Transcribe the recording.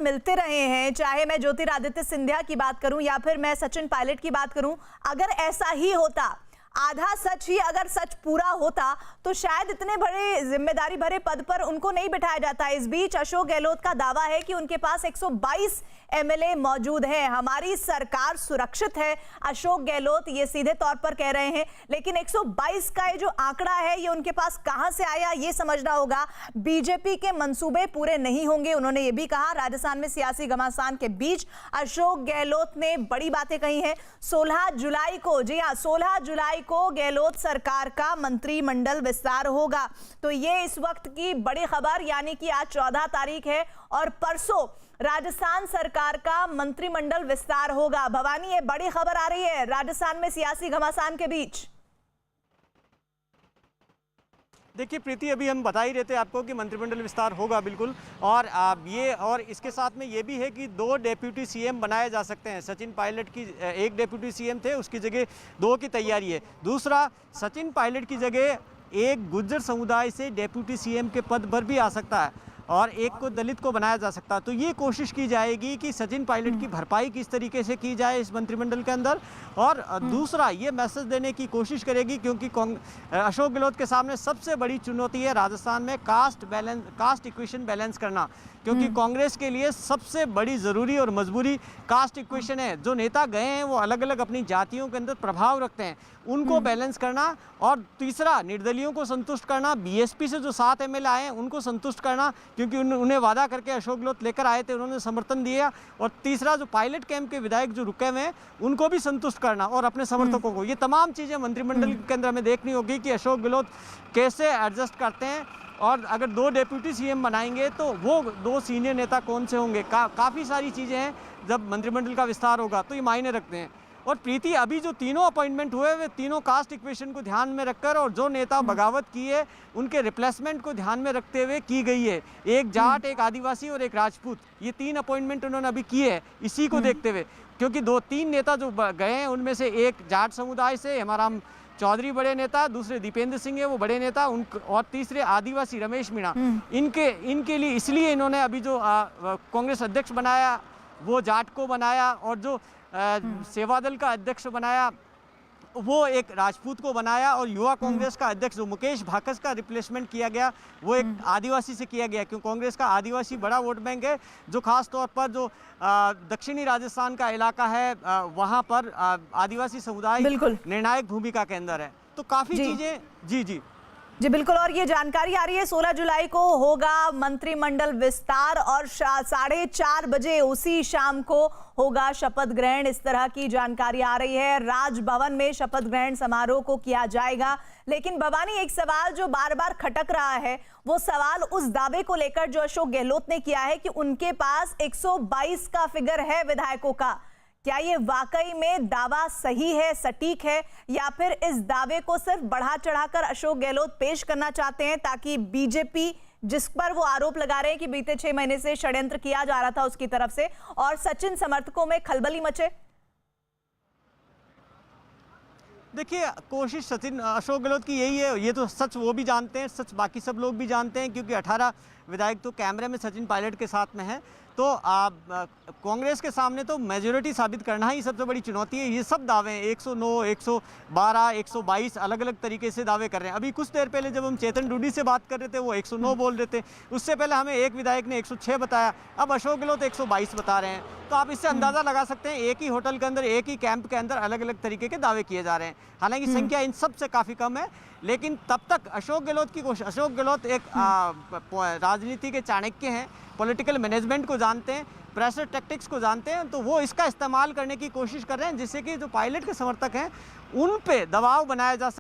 मिलते रहे हैं, चाहे मैं ज्योतिरादित्य सिंधिया की बात करूं या फिर मैं सचिन पायलट की बात करूं। अगर ऐसा ही होता, आधा सच ही अगर सच पूरा होता तो शायद इतने बड़े जिम्मेदारी भरे पद पर उनको नहीं बिठाया जाता। इस बीच अशोक गहलोत का दावा है कि उनके पास 122 एमएलए मौजूद हैं, हमारी सरकार सुरक्षित है। अशोक गहलोत ये सीधे तौर पर कह रहे हैं, लेकिन 122 का ये जो आंकड़ा है ये उनके पास कहां से आया ये समझना होगा। बीजेपी के मंसूबे पूरे नहीं होंगे, उन्होंने ये भी कहा। राजस्थान में सियासी घमासान के बीच अशोक गहलोत ने बड़ी बातें कही हैं। 16 जुलाई को, जी हां, 16 जुलाई को गहलोत सरकार का मंत्रिमंडल विस्तार होगा। तो ये इस वक्त की बड़ी खबर, यानी कि आज 14 तारीख है और परसों राजस्थान सरकार का मंत्रिमंडल विस्तार होगा। भवानी, ये बड़ी खबर आ रही है राजस्थान में सियासी घमासान के बीच। देखिए प्रीति, अभी हम बता ही रहे थे आपको कि मंत्रिमंडल विस्तार होगा बिल्कुल, और और इसके साथ में ये भी है कि 2 डेप्यूटी सीएम बनाए जा सकते हैं। सचिन पायलट की एक डेप्यूटी सीएम थे, उसकी जगह 2 की तैयारी है। दूसरा, सचिन पायलट की जगह एक गुर्जर समुदाय से डेप्यूटी सीएम के पद पर भी आ सकता है और एक को दलित को बनाया जा सकता है। तो ये कोशिश की जाएगी कि सचिन पायलट की भरपाई किस तरीके से की जाए इस मंत्रिमंडल के अंदर। और दूसरा, ये मैसेज देने की कोशिश करेगी, क्योंकि अशोक गहलोत के सामने सबसे बड़ी चुनौती है राजस्थान में कास्ट इक्वेशन बैलेंस करना, क्योंकि कांग्रेस के लिए सबसे बड़ी ज़रूरी और मजबूरी कास्ट इक्वेशन है। जो नेता गए हैं वो अलग अलग अपनी जातियों के अंदर प्रभाव रखते हैं, उनको बैलेंस करना। और तीसरा, निर्दलियों को संतुष्ट करना, बीएसपी से जो 7 एमएलए आए हैं उनको संतुष्ट करना, क्योंकि उन्हें वादा करके अशोक गहलोत लेकर आए थे, उन्होंने समर्थन दिया। और तीसरा, जो पायलट कैंप के विधायक जो रुके हुए हैं उनको भी संतुष्ट करना और अपने समर्थकों को। ये तमाम चीज़ें मंत्रिमंडल के अंदर हमें देखनी होगी कि अशोक गहलोत कैसे एडजस्ट करते हैं। और अगर 2 डेप्यूटी सीएम बनाएंगे तो वो 2 सीनियर नेता कौन से होंगे, काफ़ी सारी चीज़ें हैं। जब मंत्रिमंडल का विस्तार होगा तो ये मायने रखते हैं। और प्रीति, अभी जो तीनों अपॉइंटमेंट हुए वे तीनों कास्ट इक्वेशन को ध्यान में रखकर, और जो नेता बगावत की है उनके रिप्लेसमेंट को ध्यान में रखते हुए की गई है। एक जाट, एक आदिवासी और एक राजपूत, ये 3 अपॉइंटमेंट उन्होंने अभी किए हैं इसी को देखते हुए। क्योंकि 2-3 नेता जो गए हैं उनमें से एक जाट समुदाय से हेमाराम चौधरी बड़े नेता, दूसरे दीपेंद्र सिंह है वो बड़े नेता, और तीसरे आदिवासी रमेश मीणा। इनके लिए इसलिए इन्होंने अभी जो कांग्रेस अध्यक्ष बनाया वो जाट को बनाया, और जो सेवा दल का अध्यक्ष बनाया वो एक राजपूत को बनाया, और युवा कांग्रेस का अध्यक्ष जो मुकेश भाकस का रिप्लेसमेंट किया गया वो एक आदिवासी से किया गया। क्योंकि कांग्रेस का आदिवासी बड़ा वोट बैंक है, जो खास तौर पर जो दक्षिणी राजस्थान का इलाका है वहाँ पर आदिवासी समुदाय निर्णायक भूमिका के अंदर है। तो काफ़ी चीज़ें जी बिल्कुल। और ये जानकारी आ रही है 16 जुलाई को होगा मंत्रिमंडल विस्तार और 4:30 बजे उसी शाम को होगा शपथ ग्रहण, इस तरह की जानकारी आ रही है। राजभवन में शपथ ग्रहण समारोह को किया जाएगा। लेकिन भवानी, एक सवाल जो बार बार खटक रहा है वो सवाल उस दावे को लेकर जो अशोक गहलोत ने किया है कि उनके पास 122 का फिगर है विधायकों का। क्या ये वाकई में दावा सही है, सटीक है, या फिर इस दावे को सिर्फ बढ़ा चढ़ाकर अशोक गहलोत पेश करना चाहते हैं ताकि बीजेपी, जिस पर वो आरोप लगा रहे हैं कि बीते 6 महीने से षड्यंत्र किया जा रहा था उसकी तरफ से, और सचिन समर्थकों में खलबली मचे? देखिए, कोशिश अशोक गहलोत की यही है। ये तो सच वो भी जानते हैं, सच बाकी सब लोग भी जानते हैं, क्योंकि 18 विधायक तो कैमरे में सचिन पायलट के साथ में हैं। तो कांग्रेस के सामने तो मेजॉरिटी साबित करना ही सबसे बड़ी चुनौती है। ये सब दावे हैं, 109, 112, 122 अलग अलग तरीके से दावे कर रहे हैं। अभी कुछ देर पहले जब हम चेतन डूडी से बात कर रहे थे वो 109 बोल रहे थे, उससे पहले हमें एक विधायक ने 106 बताया, अब अशोक गहलोत 122 बता रहे हैं। तो आप इससे अंदाज़ा लगा सकते हैं एक ही होटल के अंदर, एक ही कैंप के अंदर अलग अलग तरीके के दावे किए जा रहे हैं। हालांकि संख्या इन सब से काफ़ी कम है, लेकिन तब तक अशोक गहलोत की कोशिश, अशोक गहलोत एक राजनीति के चाणक्य हैं, पॉलिटिकल मैनेजमेंट को जानते हैं, प्रेशर टैक्टिक्स को जानते हैं। तो वो इसका इस्तेमाल करने की कोशिश कर रहे हैं जिससे कि जो पायलट के समर्थक हैं उन पे दबाव बनाया जा सके।